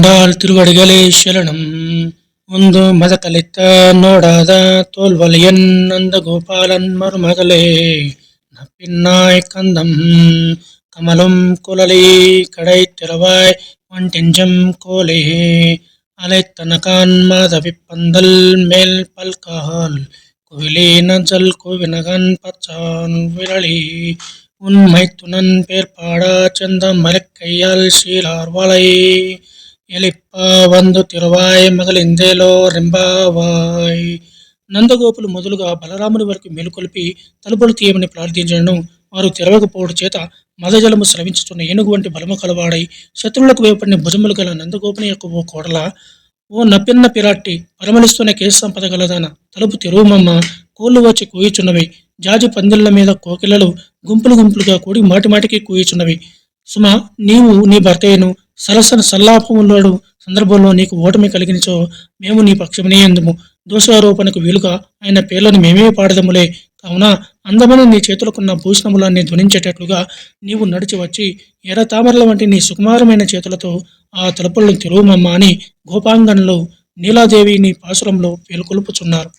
ஆண்டாள் திருவடிகளே சரணம். உந்து மதகளித்த நோடாத தோல்வலியன் அந்த கோபாலன் மருமகளே நப்பின்னாய் கந்தம் கமலும் குழலி கடை திறவாய் வண்டெஞ்சம் கோலே அலைத்தனகான் மாதவி பந்தல் மேல் பல்கால் குவிலி நஞ்சல் கோவினகன் பச்சான் விரளி உண்மை துணன் பேர்பாடா செந்த மலைக்கையால் சீலார் வளை ఎలిప్ప వందు తిరువాయ్ మగలిందేలో రింబావాయ్. నందగోపులు మొదలుగా బలరాముని వరకు మేలుకొల్పి తలుపులు తీయమని ప్రార్థించను. వారు తెరవకపోవడం చేత మదజలము స్రవించుతున్న ఏనుగు వంటి బలము కలవాడై శత్రువులకు వేపడిన భుజములు గల నందగోపుని యొక్క ఓ కోడల, ఓ నప్పిన్న పిరాట్టి, పరమలిస్తున్న కేసు సంపద గలదాన, తలుపు తెరువుమమ్మ, కోళ్లు వచ్చి కూయుచున్నవి, జాజి పందిళ్ల మీద కోకిలలు గుంపులు గుంపులుగా కూడి మాటిమాటికి కూయుచున్నవి. సుమ, నీవు నీ భర్తయ్యను సరసన సల్లాపములోడు సందర్భంలో నీకు ఓటమి కలిగినచో మేము నీ పక్షమునే ఎందుము. దోషారోపణకు వీలుగా ఆయన పేర్లను మేమే పాడదములే. కావున అందమైన నీ చేతులకున్న భూషణములన్నీ ధ్వనించేటట్లుగా నీవు నడిచి వచ్చి ఎర్ర తామరల వంటి నీ సుకుమారమైన చేతులతో ఆ తలుపులను తెరువుమమ్మ అని గోపాంగనలు నీలాదేవి నీ పాసురంలో పేలుకొలుపుచున్నారు.